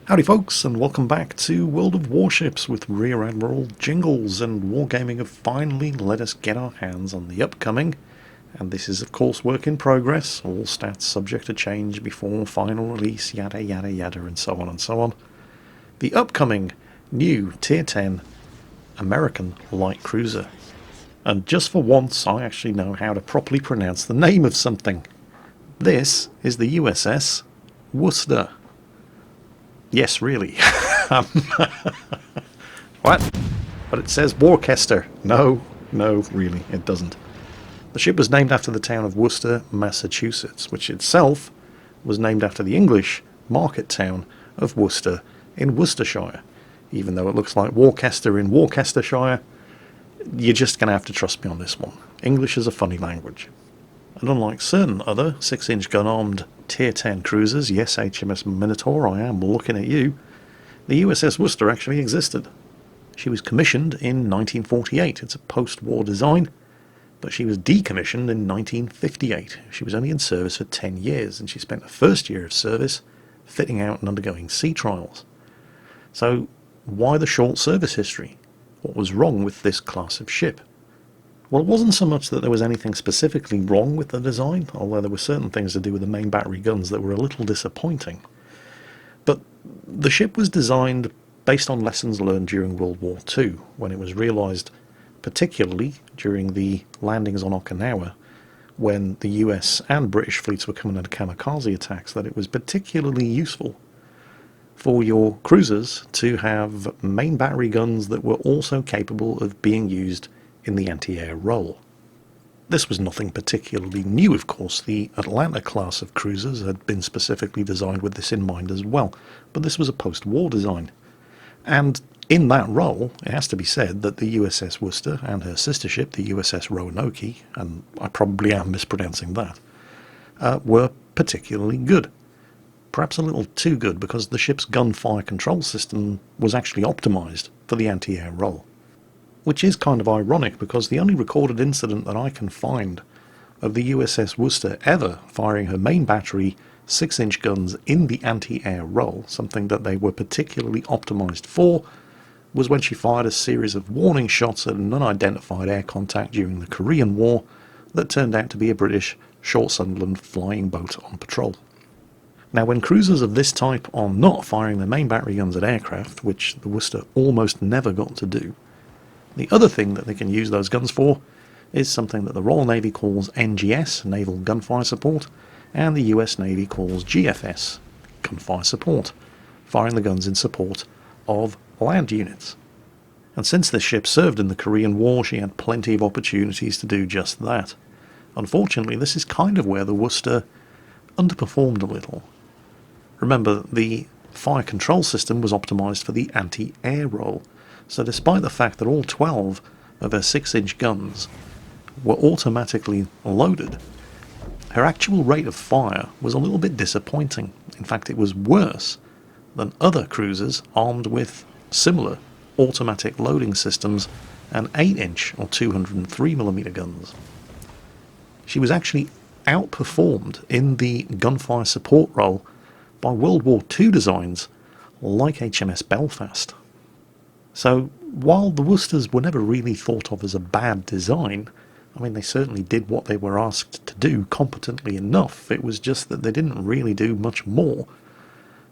Howdy folks, and welcome back to World of Warships with Rear Admiral Jingles, and Wargaming have finally let us get our hands on the upcoming, and this is of course work in progress, all stats subject to change before final release, yada yada yada, and so on and so on. The upcoming new Tier 10 American light cruiser. And just for once I actually know how to properly pronounce the name of something. This is the USS Worcester. Yes, really. What? But it says Worcester. No, really, it doesn't. The ship was named after the town of Worcester, Massachusetts, which itself was named after the English market town of Worcester in Worcestershire. Even though it looks like Worcester in Worcestershire, you're just going to have to trust me on this one. English is a funny language. And unlike certain other 6-inch gun-armed Tier 10 cruisers, yes, HMS Minotaur, I am looking at you, the USS Worcester actually existed. She was commissioned in 1948. It's a post-war design, but she was decommissioned in 1958. She was only in service for 10 years, and she spent the first year of service fitting out and undergoing sea trials. So, why the short service history? What was wrong with this class of ship? Well, it wasn't so much that there was anything specifically wrong with the design, although there were certain things to do with the main battery guns that were a little disappointing. But the ship was designed based on lessons learned during World War II, when it was realised, particularly during the landings on Okinawa, when the US and British fleets were coming under kamikaze attacks, that it was particularly useful for your cruisers to have main battery guns that were also capable of being used in the anti-air role. This was nothing particularly new, of course. The Atlanta class of cruisers had been specifically designed with this in mind as well, but this was a post-war design. And in that role, it has to be said that the USS Worcester and her sister ship, the USS Roanoke, and I probably am mispronouncing that, were particularly good. Perhaps a little too good, because the ship's gunfire control system was actually optimized for the anti-air role. Which is kind of ironic, because the only recorded incident that I can find of the USS Worcester ever firing her main battery 6-inch guns in the anti-air role, something that they were particularly optimized for, was when she fired a series of warning shots at an unidentified air contact during the Korean War that turned out to be a British Short Sunderland flying boat on patrol. Now, when cruisers of this type are not firing their main battery guns at aircraft, which the Worcester almost never got to do, the other thing that they can use those guns for is something that the Royal Navy calls NGS, Naval Gunfire Support, and the US Navy calls GFS, Gunfire Support, firing the guns in support of land units. And since this ship served in the Korean War, she had plenty of opportunities to do just that. Unfortunately, this is kind of where the Worcester underperformed a little. Remember, the fire control system was optimized for the anti-air role, so despite the fact that all 12 of her 6-inch guns were automatically loaded, her actual rate of fire was a little bit disappointing. In fact, it was worse than other cruisers armed with similar automatic loading systems and 8-inch or 203mm guns. She was actually outperformed in the gunfire support role by World War II designs like HMS Belfast. So, while the Worcesters were never really thought of as a bad design, I mean, they certainly did what they were asked to do competently enough. It was just that they didn't really do much more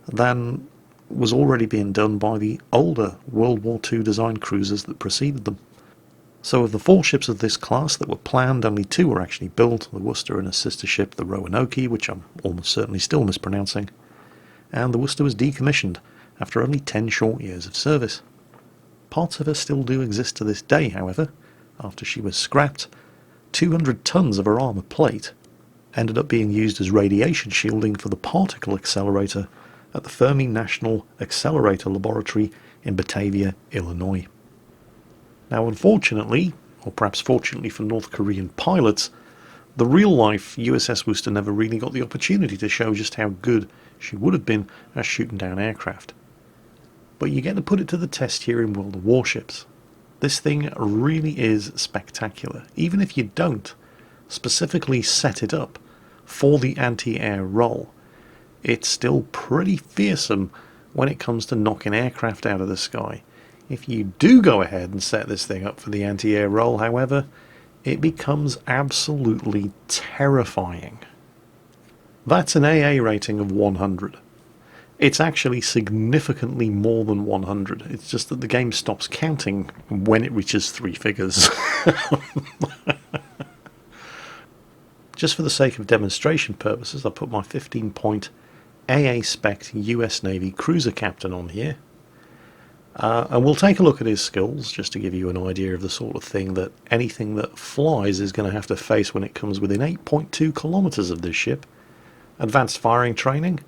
than was already being done by the older World War II design cruisers that preceded them. So of the 4 ships of this class that were planned, only 2 were actually built, the Worcester and her sister ship, the Roanoke, which I'm almost certainly still mispronouncing, and the Worcester was decommissioned after only 10 short years of service. Parts of her still do exist to this day, however. After she was scrapped, 200 tons of her armour plate ended up being used as radiation shielding for the particle accelerator at the Fermi National Accelerator Laboratory in Batavia, Illinois. Now, unfortunately, or perhaps fortunately for North Korean pilots, the real-life USS Worcester never really got the opportunity to show just how good she would have been at shooting down aircraft. But you get to put it to the test here in World of Warships. This thing really is spectacular. Even if you don't specifically set it up for the anti-air role, it's still pretty fearsome when it comes to knocking aircraft out of the sky. If you do go ahead and set this thing up for the anti-air role, however, it becomes absolutely terrifying. That's an AA rating of 100. It's actually significantly more than 100. It's just that the game stops counting when it reaches 3 figures. Just for the sake of demonstration purposes, I put my 15-point AA spec US Navy cruiser captain on here. And we'll take a look at his skills just to give you an idea of the sort of thing that anything that flies is going to have to face when it comes within 8.2 kilometers of this ship. Advanced firing training,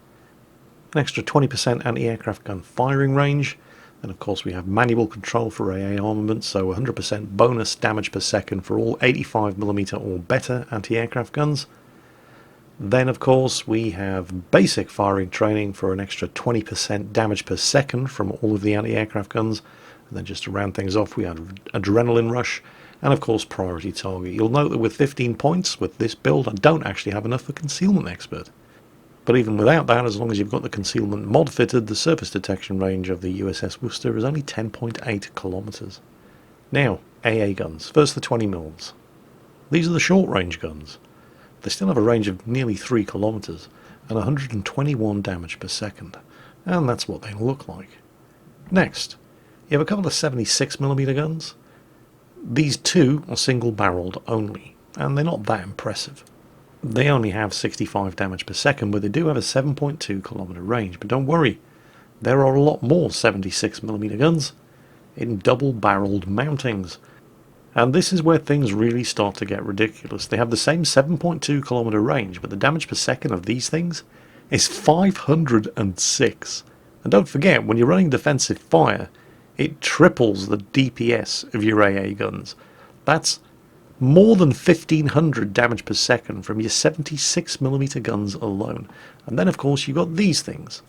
an extra 20% anti-aircraft gun firing range, and of course we have manual control for AA armament, so 100% bonus damage per second for all 85mm or better anti-aircraft guns. Then of course we have basic firing training for an extra 20% damage per second from all of the anti-aircraft guns, and then just to round things off we have adrenaline rush, and of course priority target. You'll note that with 15 points with this build I don't actually have enough for concealment expert. But even without that, as long as you've got the concealment mod fitted, the surface detection range of the USS Worcester is only 10.8 kilometers. Now, AA guns. First the 20mm. These are the short range guns. They still have a range of nearly 3 kilometers and 121 damage per second. And that's what they look like. Next, you have a couple of 76mm guns. These two are single barreled only, and they're not that impressive. They only have 65 damage per second, but they do have a 7.2 kilometer range. But don't worry, there are a lot more 76mm guns in double-barreled mountings. And this is where things really start to get ridiculous. They have the same 7.2 kilometer range, but the damage per second of these things is 506. And don't forget, when you're running defensive fire, it triples the DPS of your AA guns. That's more than 1500 damage per second from your 76mm guns alone. And then of course you've got these things,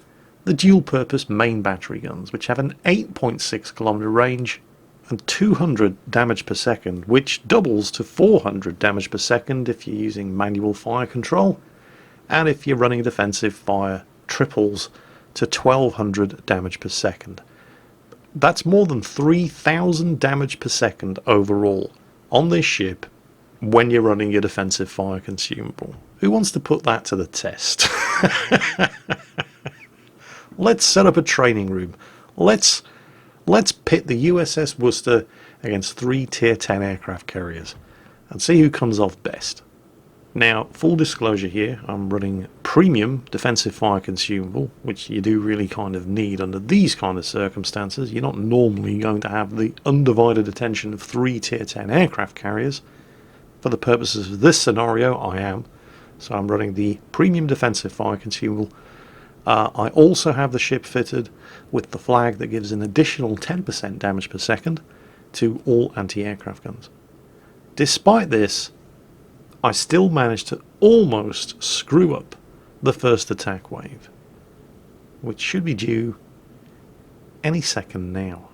the dual purpose main battery guns, which have an 8.6 kilometer range and 200 damage per second, which doubles to 400 damage per second if you're using manual fire control, and if you're running defensive fire, triples to 1200 damage per second. That's more than 3000 damage per second overall on this ship when you're running your defensive fire consumable. Who wants to put that to the test? Let's set up a training room. Let's pit the USS Worcester against 3 Tier 10 aircraft carriers and see who comes off best. Now, full disclosure here, I'm running premium defensive fire consumable, which you do really kind of need under these kind of circumstances. You're not normally going to have the undivided attention of 3 Tier 10 aircraft carriers. For the purposes of this scenario, I am. So I'm running the premium defensive fire consumable. I also have the ship fitted with the flag that gives an additional 10% damage per second to all anti-aircraft guns. Despite this, I still managed to almost screw up the first attack wave, which should be due any second now.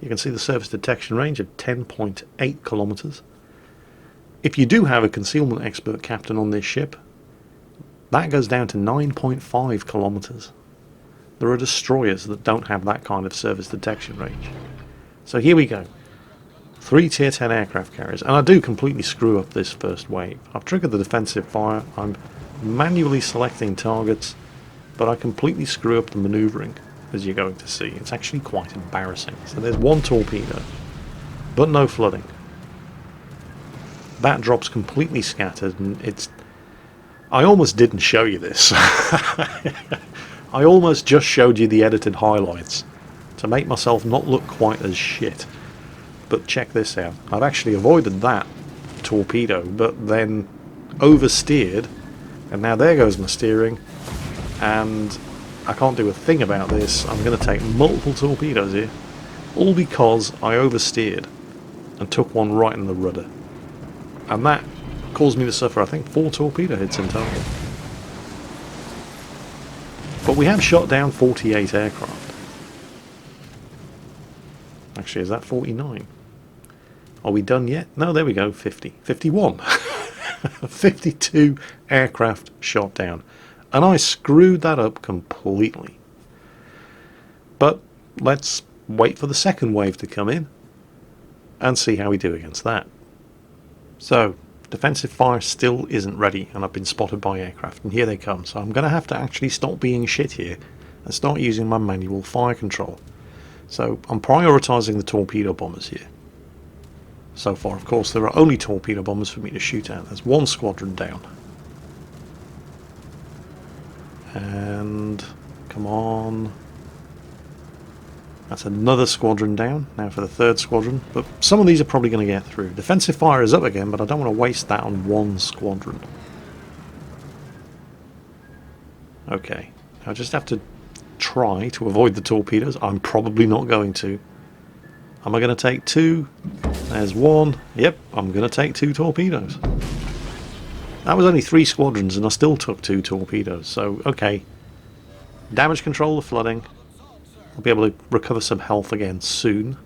You can see the surface detection range of 10.8 kilometers. If you do have a concealment expert captain on this ship, that goes down to 9.5 kilometers. There are destroyers that don't have that kind of surface detection range. So here we go. 3 Tier 10 aircraft carriers, and I do completely screw up this first wave. I've triggered the defensive fire, I'm manually selecting targets, but I completely screw up the maneuvering, as you're going to see. It's actually quite embarrassing. So there's one torpedo, but no flooding. That drops completely scattered, and it's... I almost didn't show you this. I almost just showed you the edited highlights to make myself not look quite as shit. But check this out. I've actually avoided that torpedo, but then oversteered, and now there goes my steering, and I can't do a thing about this. I'm going to take multiple torpedoes here, all because I oversteered and took one right in the rudder. And that caused me to suffer, I think, 4 torpedo hits in total. But we have shot down 48 aircraft. Actually, is that 49? Are we done yet? No, there we go, 50. 51. 52 aircraft shot down. And I screwed that up completely. But let's wait for the second wave to come in and see how we do against that. So, defensive fire still isn't ready, and I've been spotted by aircraft, and here they come. So I'm going to have to actually stop being shit here and start using my manual fire control. So I'm prioritising the torpedo bombers here. So far, of course, there are only torpedo bombers for me to shoot at. There's one squadron down. And come on. That's another squadron down. Now for the third squadron. But some of these are probably going to get through. Defensive fire is up again, but I don't want to waste that on one squadron. Okay. I just have to try to avoid the torpedoes. I'm probably not going to. Am I going to take two? There's one. Yep, I'm going to take two torpedoes. That was only 3 squadrons and I still took 2 torpedoes. So, okay. Damage control the flooding. I'll be able to recover some health again soon.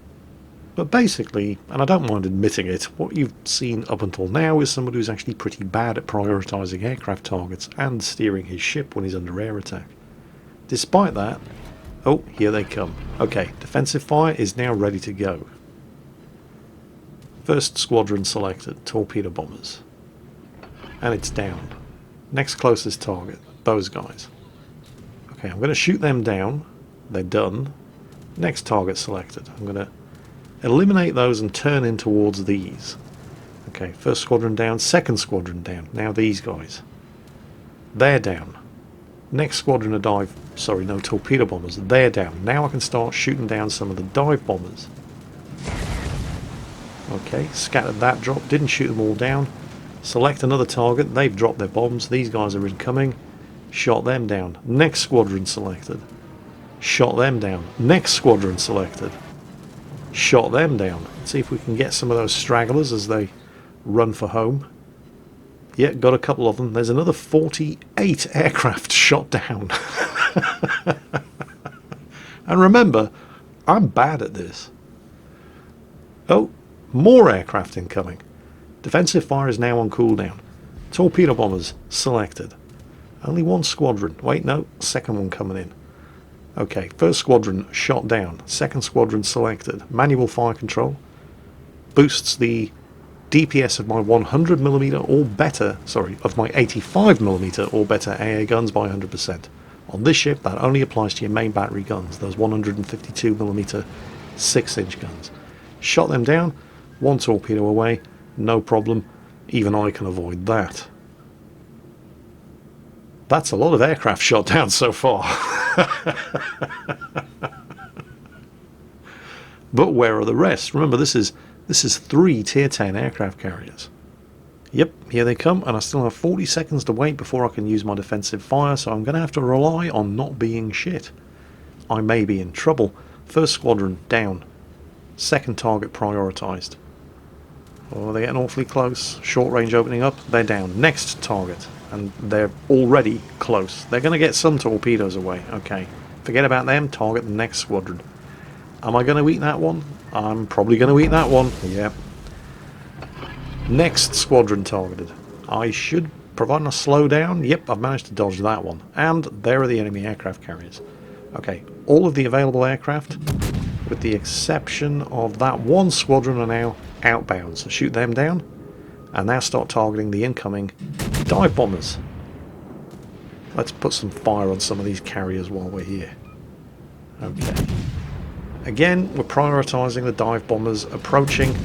But basically, and I don't mind admitting it, what you've seen up until now is someone who's actually pretty bad at prioritising aircraft targets and steering his ship when he's under air attack. Despite that, oh, here they come. Okay, defensive fire is now ready to go. First squadron selected, torpedo bombers. And it's down. Next closest target, those guys. Okay, I'm going to shoot them down. They're done. Next target selected. I'm going to eliminate those and turn in towards these. Okay, first squadron down, second squadron down. Now these guys. They're down. Next squadron of dive... Sorry, no, torpedo bombers. They're down. Now I can start shooting down some of the dive bombers. Okay, scattered that drop. Didn't shoot them all down. Select another target. They've dropped their bombs. These guys are incoming. Shot them down. Next squadron selected. Shot them down. Next squadron selected. Shot them down. Let's see if we can get some of those stragglers as they run for home. Yeah, got a couple of them. There's another 48 aircraft shot down. And remember, I'm bad at this. Oh, more aircraft incoming. Defensive fire is now on cooldown. Torpedo bombers selected. Only one squadron. Wait, no, second one coming in. Okay, first squadron shot down. Second squadron selected. Manual fire control. Boosts the DPS of my 100mm or better, sorry, of my 85mm or better AA guns by 100%. On this ship, that only applies to your main battery guns, those 152mm 6-inch guns. Shot them down, one torpedo away, no problem. Even I can avoid that. That's a lot of aircraft shot down so far. But where are the rest? Remember, this is 3 tier 10 aircraft carriers. Yep, here they come, and I still have 40 seconds to wait before I can use my defensive fire, so I'm going to have to rely on not being shit. I may be in trouble. First squadron down. Second target prioritised. Oh, they're getting awfully close. Short range opening up, they're down. Next target, and they're already close. They're going to get some torpedoes away. Okay, forget about them, target the next squadron. Am I going to eat that one? I'm probably going to eat that one. Yep. Next squadron targeted. I should, providing a slowdown. Yep, I've managed to dodge that one. And there are the enemy aircraft carriers. Okay, all of the available aircraft, with the exception of that one squadron, are now outbound. So shoot them down, and now start targeting the incoming dive bombers. Let's put some fire on some of these carriers while we're here. Okay. Again, we're prioritising the dive bombers approaching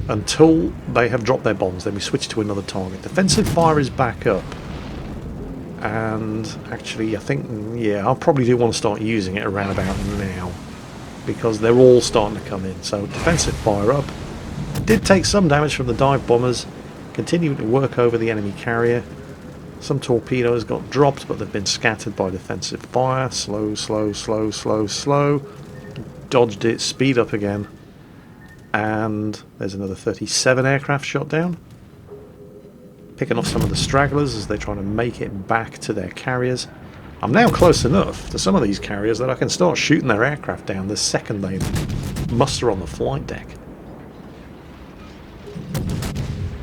until they have dropped their bombs. Then we switch to another target. Defensive fire is back up. And actually, I think, yeah, I'll probably do want to start using it around about now, because they're all starting to come in. So defensive fire up. Did take some damage from the dive bombers. Continuing to work over the enemy carrier. Some torpedoes got dropped, but they've been scattered by defensive fire. Slow, slow, slow, slow, slow. Dodged it, speed up again, and there's another 37 aircraft shot down. Picking off some of the stragglers as they try to make it back to their carriers. I'm now close enough to some of these carriers that I can start shooting their aircraft down the second they muster on the flight deck.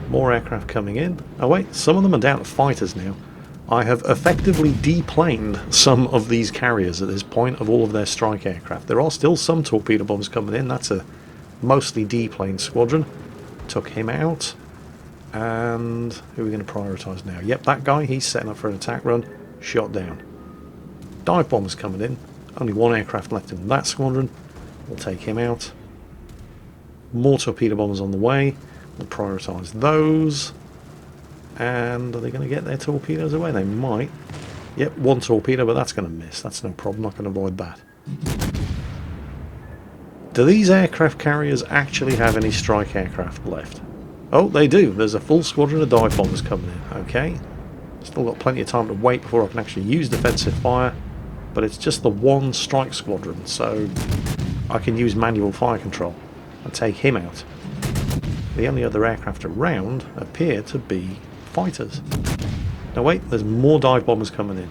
More aircraft coming in. Oh wait, some of them are down to fighters now. I have effectively deplaned some of these carriers at this point of all of their strike aircraft. There are still some torpedo bombers coming in. That's a mostly deplaned squadron. Took him out. And who are we going to prioritise now? Yep, that guy, he's setting up for an attack run. Shot down. Dive bombers coming in. Only one aircraft left in that squadron. We'll take him out. More torpedo bombers on the way. We'll prioritise those. And are they going to get their torpedoes away? They might. Yep, one torpedo, but that's going to miss. That's no problem. I can avoid that. Do these aircraft carriers actually have any strike aircraft left? Oh, they do. There's a full squadron of dive bombers coming in. Okay. Still got plenty of time to wait before I can actually use defensive fire. But it's just the one strike squadron, so I can use manual fire control and take him out. The only other aircraft around appear to be fighters. Now wait, there's more dive bombers coming in.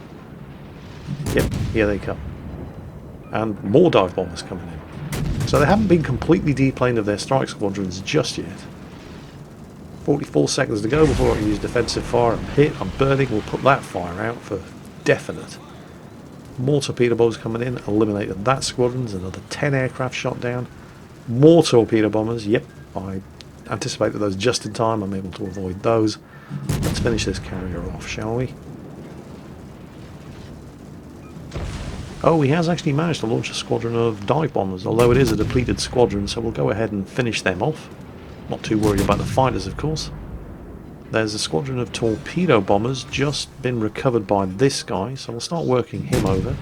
Yep, here they come. And more dive bombers coming in. So they haven't been completely deplaned of their strike squadrons just yet. 44 seconds to go before I can use defensive fire. I'm hit, I'm burning, we'll put that fire out for definite. More torpedo bombers coming in, eliminated that squadron. There's another 10 aircraft shot down. More torpedo bombers, yep, I anticipated those just in time, I'm able to avoid those. Let's finish this carrier off, shall we? Oh, he has actually managed to launch a squadron of dive bombers, although it is a depleted squadron, so we'll go ahead and finish them off. Not too worried about the fighters, of course. There's a squadron of torpedo bombers just been recovered by this guy, so we'll start working him over.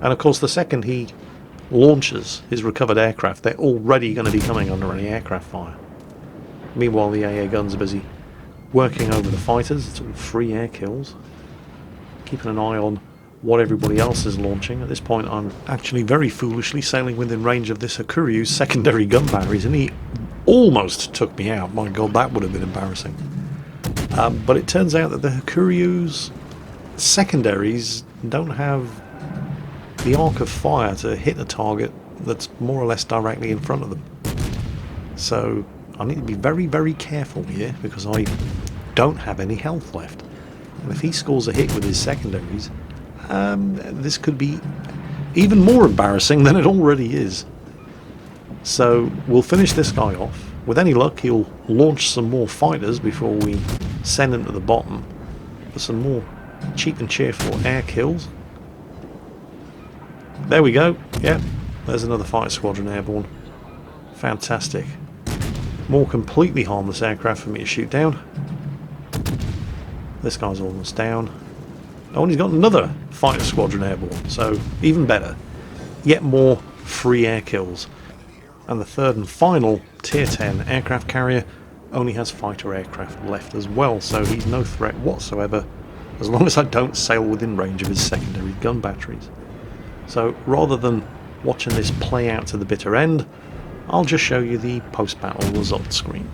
And of course, the second he launches his recovered aircraft, they're already going to be coming under any aircraft fire. Meanwhile, the AA guns are busy working over the fighters. It's all free air kills. Keeping an eye on what everybody else is launching. At this point, I'm actually very foolishly sailing within range of this Hakuryu's secondary gun batteries, and he almost took me out. My god, that would have been embarrassing. But it turns out that the Hakuryu's secondaries don't have the arc of fire to hit a target that's more or less directly in front of them. So I need to be very, very careful here because I don't have any health left. And if he scores a hit with his secondaries, this could be even more embarrassing than it already is. So we'll finish this guy off. With any luck, he'll launch some more fighters before we send him to the bottom for some more cheap and cheerful air kills. There we go. Yeah, there's another fighter squadron airborne. Fantastic. More completely harmless aircraft for me to shoot down. This guy's almost down. Oh, and he's got another fighter squadron airborne, so even better. Yet more free air kills. And the third and final Tier 10 aircraft carrier only has fighter aircraft left as well, so he's no threat whatsoever as long as I don't sail within range of his secondary gun batteries. So rather than watching this play out to the bitter end, I'll just show you the post-battle result screen.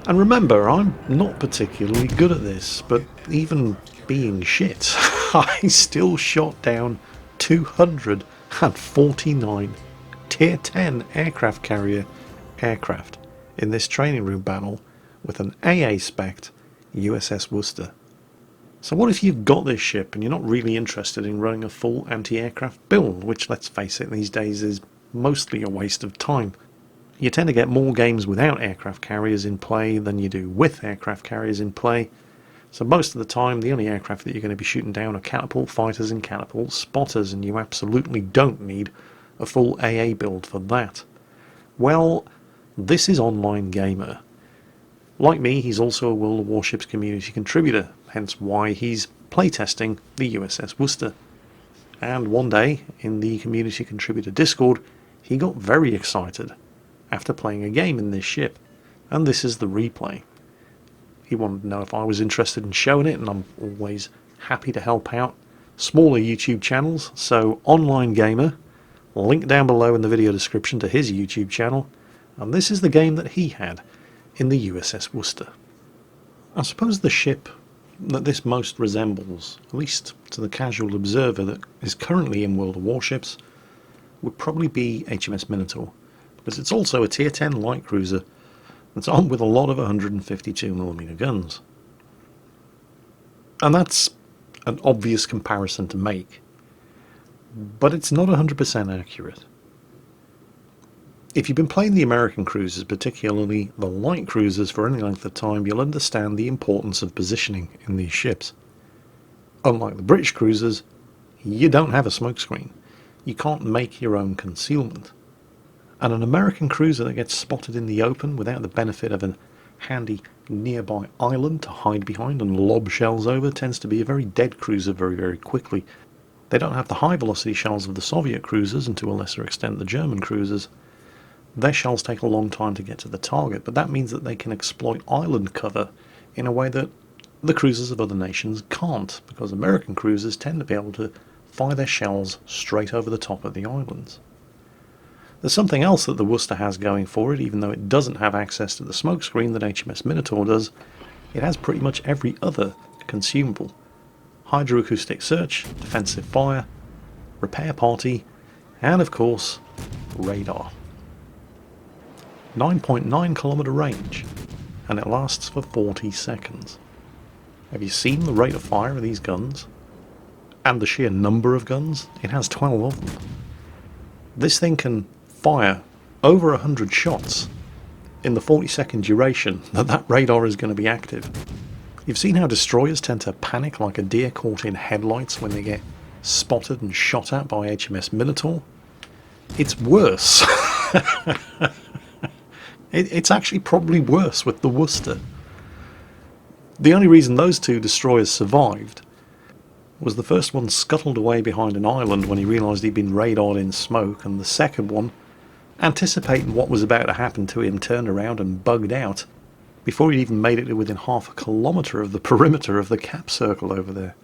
And remember, I'm not particularly good at this, but even being shit, I still shot down 249 Tier 10 aircraft carrier aircraft in this training room battle with an AA-spec'd USS Worcester. So what if you've got this ship and you're not really interested in running a full anti-aircraft build, which, let's face it, these days is mostly a waste of time. You tend to get more games without aircraft carriers in play than you do with aircraft carriers in play. So most of the time, the only aircraft that you're going to be shooting down are catapult fighters and catapult spotters, and you absolutely don't need a full AA build for that. Well, this is OnlineGamer. Like me, he's also a World of Warships community contributor, hence why he's playtesting the USS Worcester. And one day, in the community contributor Discord, he got very excited after playing a game in this ship, and this is the replay. He wanted to know if I was interested in showing it, and I'm always happy to help out smaller YouTube channels. So OnlineGamer, link down below in the video description to his YouTube channel, and this is the game that he had in the USS Worcester. I suppose the ship that this most resembles, at least to the casual observer that is currently in World of Warships, would probably be HMS Minotaur, because it's also a Tier 10 light cruiser that's armed with a lot of 152mm guns. And that's an obvious comparison to make, but it's not 100% accurate. If you've been playing the American cruisers, particularly the light cruisers, for any length of time, you'll understand the importance of positioning in these ships. Unlike the British cruisers, you don't have a smokescreen. You can't make your own concealment. And an American cruiser that gets spotted in the open without the benefit of a handy nearby island to hide behind and lob shells over tends to be a very dead cruiser very, very quickly. They don't have the high velocity shells of the Soviet cruisers, and to a lesser extent the German cruisers. Their shells take a long time to get to the target, but that means that they can exploit island cover in a way that the cruisers of other nations can't, because American cruisers tend to be able to fire their shells straight over the top of the islands. There's something else that the Worcester has going for it, even though it doesn't have access to the smokescreen that HMS Minotaur does. It has pretty much every other consumable. Hydroacoustic search, defensive fire, repair party, and of course, radar. 9.9 kilometer range, and it lasts for 40 seconds. Have you seen the rate of fire of these guns? And the sheer number of guns? It has 12 of them. This thing can fire over 100 shots in the 40-second duration that radar is going to be active. You've seen how destroyers tend to panic like a deer caught in headlights when they get spotted and shot at by HMS Minotaur? It's worse. It's actually probably worse with the Worcester. The only reason those two destroyers survived was the first one scuttled away behind an island when he realised he'd been radared in smoke, and the second one, anticipating what was about to happen to him, turned around and bugged out before he'd even made it to within half a kilometre of the perimeter of the cap circle over there.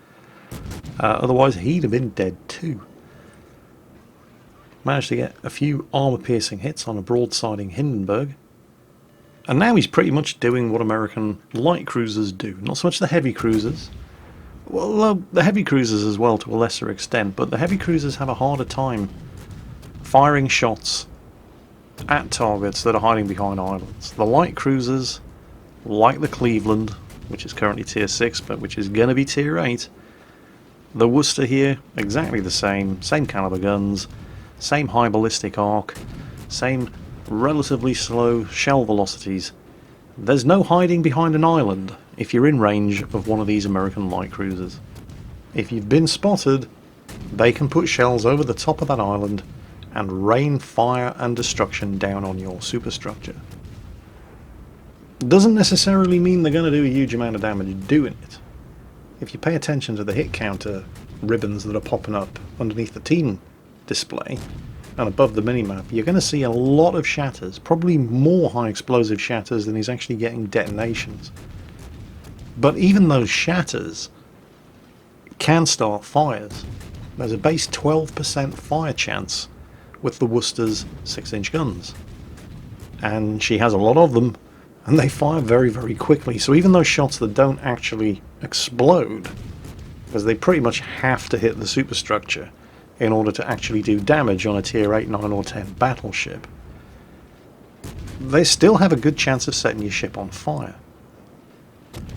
Otherwise he'd have been dead too. Managed to get a few armour-piercing hits on a broadsiding Hindenburg, and now he's pretty much doing what American light cruisers do. Not so much the heavy cruisers. Well, the heavy cruisers as well to a lesser extent, but the heavy cruisers have a harder time firing shots at targets that are hiding behind islands. The light cruisers, like the Cleveland, which is currently tier 6 but which is going to be tier 8, the Worcester here, exactly the same caliber guns, same high ballistic arc, same relatively slow shell velocities. There's no hiding behind an island if you're in range of one of these American light cruisers. If you've been spotted, they can put shells over the top of that island and rain fire and destruction down on your superstructure. Doesn't necessarily mean they're going to do a huge amount of damage doing it. If you pay attention to the hit counter ribbons that are popping up underneath the team display and above the minimap, you're going to see a lot of shatters, probably more high explosive shatters than he's actually getting detonations. But even those shatters can start fires. There's a base 12% fire chance with the Worcester's 6-inch guns, and she has a lot of them, and they fire very, very quickly. So even those shots that don't actually explode, because they pretty much have to hit the superstructure in order to actually do damage on a tier 8, 9 or 10 battleship, they still have a good chance of setting your ship on fire.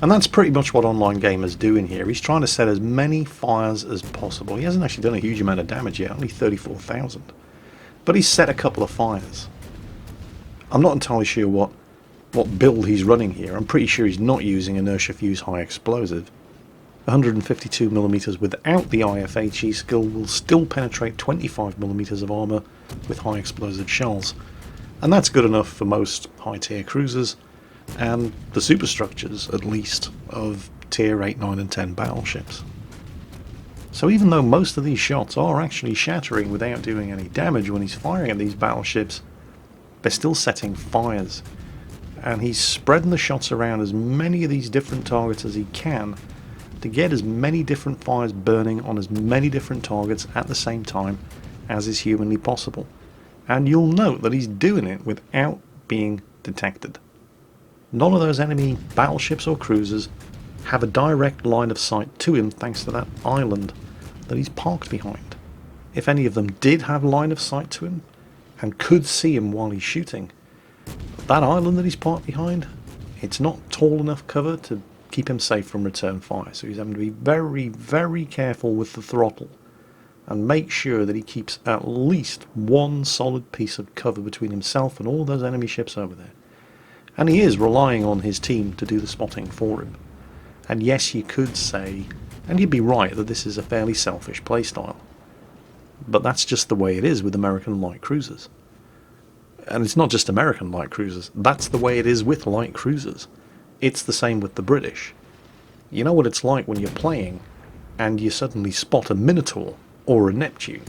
And that's pretty much what OnlineGamer's doing here. He's trying to set as many fires as possible. He hasn't actually done a huge amount of damage yet, only 34,000. But he's set a couple of fires. I'm not entirely sure what build he's running here. I'm pretty sure he's not using inertia fuse high explosive. 152mm without the IFHE skill will still penetrate 25mm of armour with high explosive shells. And that's good enough for most high tier cruisers, and the superstructures, at least, of tier 8, 9 and 10 battleships. So even though most of these shots are actually shattering without doing any damage when he's firing at these battleships, they're still setting fires. And he's spreading the shots around as many of these different targets as he can to get as many different fires burning on as many different targets at the same time as is humanly possible. And you'll note that he's doing it without being detected. None of those enemy battleships or cruisers have a direct line of sight to him thanks to that island that he's parked behind. If any of them did have line of sight to him and could see him while he's shooting, that island that he's parked behind, it's not tall enough cover to keep him safe from return fire. So he's having to be very, very careful with the throttle and make sure that he keeps at least one solid piece of cover between himself and all those enemy ships over there. And he is relying on his team to do the spotting for him. And yes, you could say, and you'd be right, that this is a fairly selfish playstyle. But that's just the way it is with American light cruisers. And it's not just American light cruisers, that's the way it is with light cruisers. It's the same with the British. You know what it's like when you're playing and you suddenly spot a Minotaur or a Neptune.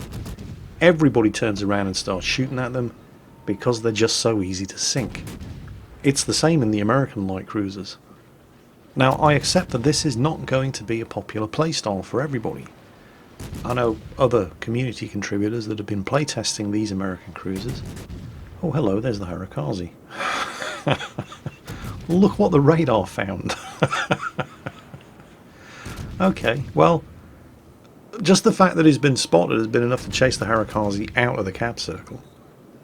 Everybody turns around and starts shooting at them because they're just so easy to sink. It's the same in the American light cruisers. Now, I accept that this is not going to be a popular playstyle for everybody. I know other community contributors that have been playtesting these American cruisers. Oh, hello, there's the Harakazi. Look what the radar found. Okay, well, just the fact that he's been spotted has been enough to chase the Harakazi out of the cap circle.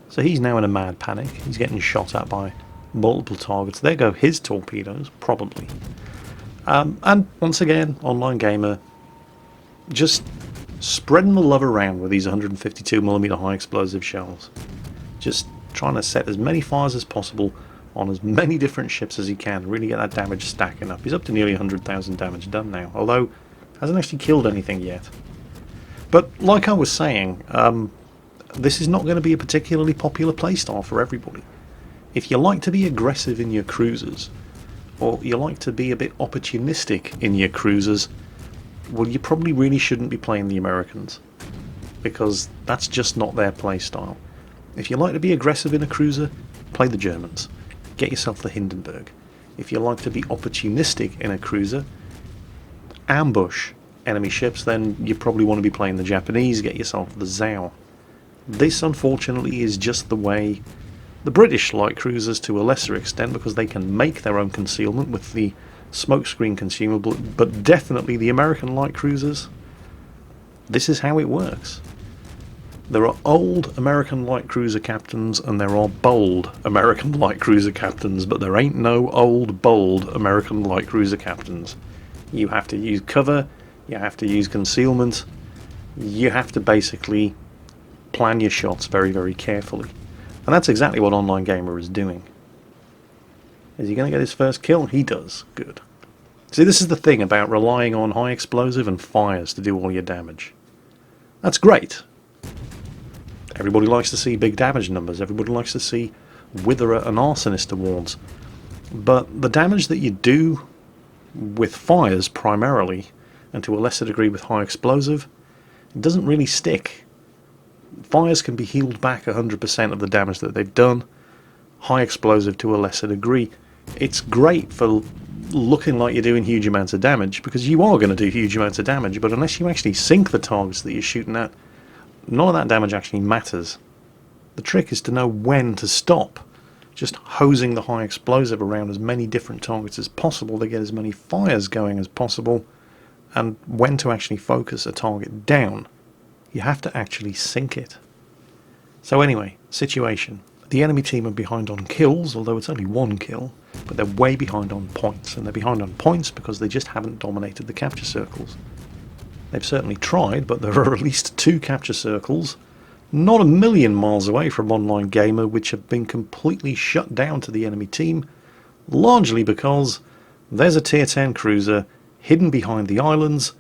So he's now in a mad panic. He's getting shot at by multiple targets. There go his torpedoes, probably. And once again, OnlineGamer just spreading the love around with these 152mm high explosive shells. Just trying to set as many fires as possible on as many different ships as he can, really get that damage stacking up. He's up to nearly 100,000 damage done now, although hasn't actually killed anything yet. But like I was saying, this is not going to be a particularly popular playstyle for everybody. If you like to be aggressive in your cruisers, or you like to be a bit opportunistic in your cruisers, well, you probably really shouldn't be playing the Americans, because that's just not their playstyle. If you like to be aggressive in a cruiser, play the Germans. Get yourself the Hindenburg. If you like to be opportunistic in a cruiser, ambush enemy ships, then you probably want to be playing the Japanese. Get yourself the Zhao. This, unfortunately, is just the way the British light cruisers, to a lesser extent, because they can make their own concealment with the smokescreen consumable, but definitely the American light cruisers, this is how it works. There are old American light cruiser captains and there are bold American light cruiser captains, but there ain't no old, bold American light cruiser captains. You have to use cover, you have to use concealment, you have to basically plan your shots very, very carefully. And that's exactly what OnlineGamer is doing. Is he going to get his first kill? He does. Good. See, this is the thing about relying on high explosive and fires to do all your damage. That's great. Everybody likes to see big damage numbers. Everybody likes to see Witherer and Arsonist awards. But the damage that you do with fires primarily, and to a lesser degree with high explosive, it doesn't really stick. Fires can be healed back 100% of the damage that they've done. High explosive to a lesser degree. It's great for looking like you're doing huge amounts of damage, because you are going to do huge amounts of damage, but unless you actually sink the targets that you're shooting at, none of that damage actually matters. The trick is to know when to stop. Just hosing the high explosive around as many different targets as possible to get as many fires going as possible, and when to actually focus a target down. You have to actually sink it. So anyway, situation. The enemy team are behind on kills, although it's only one kill, but they're way behind on points, and they're behind on points because they just haven't dominated the capture circles. They've certainly tried, but there are at least 2 capture circles, not a million miles away from OnlineGamer, which have been completely shut down to the enemy team, largely because there's a tier 10 cruiser hidden behind the islands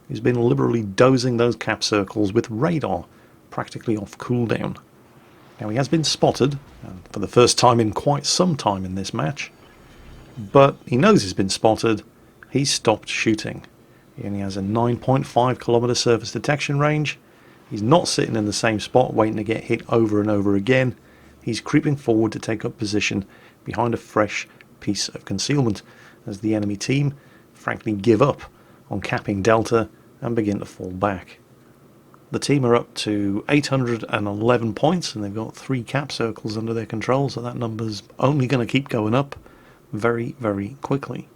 who's been liberally dozing those cap circles with radar practically off cooldown. Now, he has been spotted, for the first time in quite some time in this match, but he knows he's been spotted. He's stopped shooting. He only has a 9.5 kilometer surface detection range. He's not sitting in the same spot waiting to get hit over and over again. He's creeping forward to take up position behind a fresh piece of concealment as the enemy team frankly give up on capping Delta and begin to fall back. The team are up to 811 points and they've got 3 cap circles under their control, so that number's only going to keep going up very, very quickly.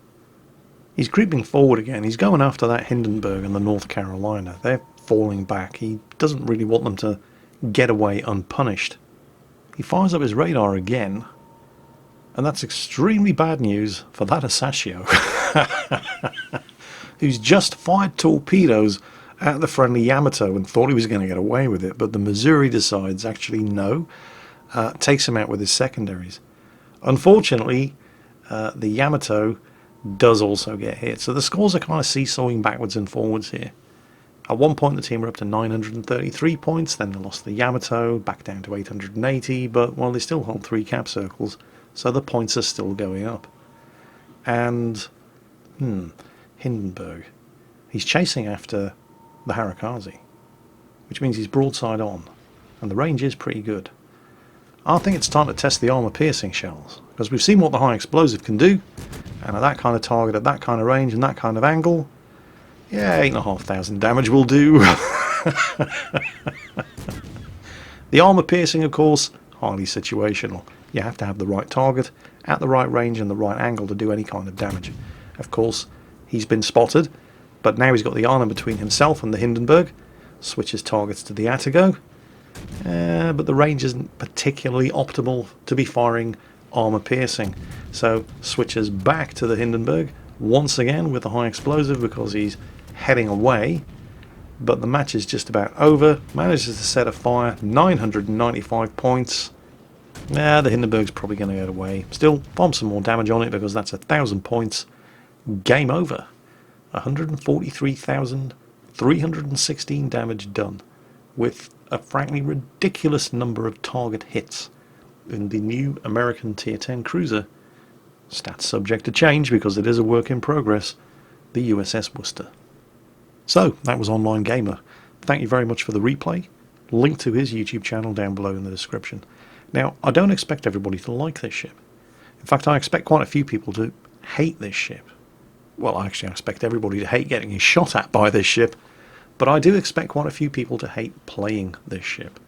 He's creeping forward again. He's going after that Hindenburg and the North Carolina. They're falling back. He doesn't really want them to get away unpunished. He fires up his radar again. And that's extremely bad news for that Asashio, who's just fired torpedoes at the friendly Yamato and thought he was going to get away with it, but the Missouri decides actually no, takes him out with his secondaries. Unfortunately, the Yamato does also get hit, so the scores are kind of seesawing backwards and forwards here. At one point the team were up to 933 points, then they lost the Yamato, back down to 880, but well, they still hold 3 cap circles, so the points are still going up. And, Hindenburg. He's chasing after the Harakaze, which means he's broadside on, and the range is pretty good. I think it's time to test the armor-piercing shells, because we've seen what the high explosive can do, and at that kind of target, at that kind of range, and that kind of angle, yeah, 8,500 damage will do. The armor piercing, of course, highly situational. You have to have the right target, at the right range and the right angle to do any kind of damage. Of course, he's been spotted, but now he's got the armor between himself and the Hindenburg, switches targets to the Atago, but the range isn't particularly optimal to be firing armor piercing. So switches back to the Hindenburg, once again with the high explosive because he's heading away, but the match is just about over. Manages to set a fire, 995 points. The Hindenburg's probably going to get away. Still, bomb some more damage on it because that's 1,000 points. Game over. 143,316 damage done, with a frankly ridiculous number of target hits in the new American Tier 10 cruiser. Stats subject to change because it is a work in progress, the USS Worcester. So, that was OnlineGamer. Thank you very much for the replay. Link to his YouTube channel down below in the description. Now, I don't expect everybody to like this ship. In fact, I expect quite a few people to hate this ship. Well, actually, I expect everybody to hate getting shot at by this ship, but I do expect quite a few people to hate playing this ship.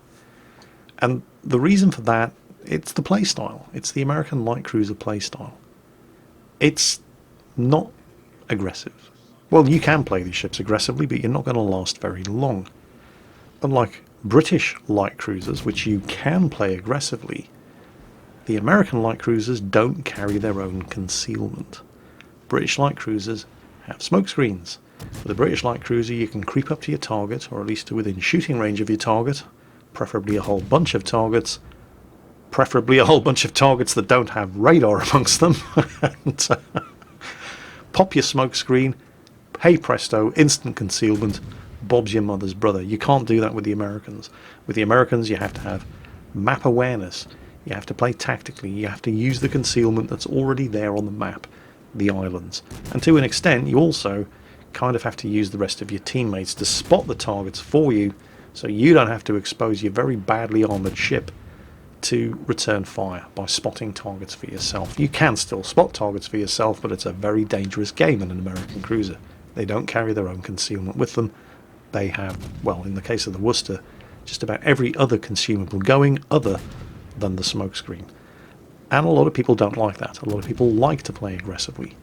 And the reason for that, it's the playstyle. It's the American light cruiser playstyle. It's not aggressive. Well, you can play these ships aggressively, but you're not going to last very long. Unlike British light cruisers, which you can play aggressively, the American light cruisers don't carry their own concealment. British light cruisers have smoke screens. With a British light cruiser, you can creep up to your target, or at least to within shooting range of your target, preferably a whole bunch of targets, preferably a whole bunch of targets that don't have radar amongst them, and pop your smoke screen, hey presto, instant concealment, Bob's your mother's brother. You can't do that with the Americans. With the Americans, you have to have map awareness, you have to play tactically, you have to use the concealment that's already there on the map, the islands, and to an extent you also kind of have to use the rest of your teammates to spot the targets for you, so you don't have to expose your very badly armoured ship to return fire by spotting targets for yourself. You can still spot targets for yourself, but it's a very dangerous game in an American cruiser. They don't carry their own concealment with them. They have, well, in the case of the Worcester, just about every other consumable going other than the smoke screen. And a lot of people don't like that. A lot of people like to play aggressively.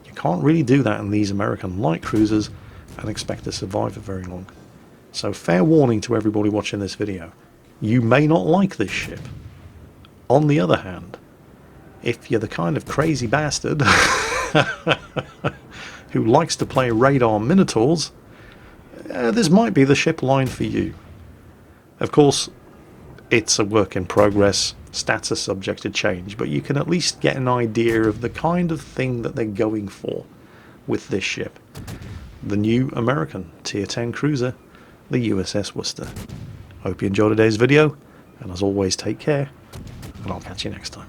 You can't really do that in these American light cruisers and expect to survive for very long. So fair warning to everybody watching this video. You may not like this ship. On the other hand, if you're the kind of crazy bastard who likes to play radar minotaurs, this might be the ship line for you. Of course, it's a work in progress, stats are subject to change, but you can at least get an idea of the kind of thing that they're going for with this ship. The new American Tier 10 cruiser, the USS Worcester. Hope you enjoyed today's video, and as always, take care, and I'll catch you next time.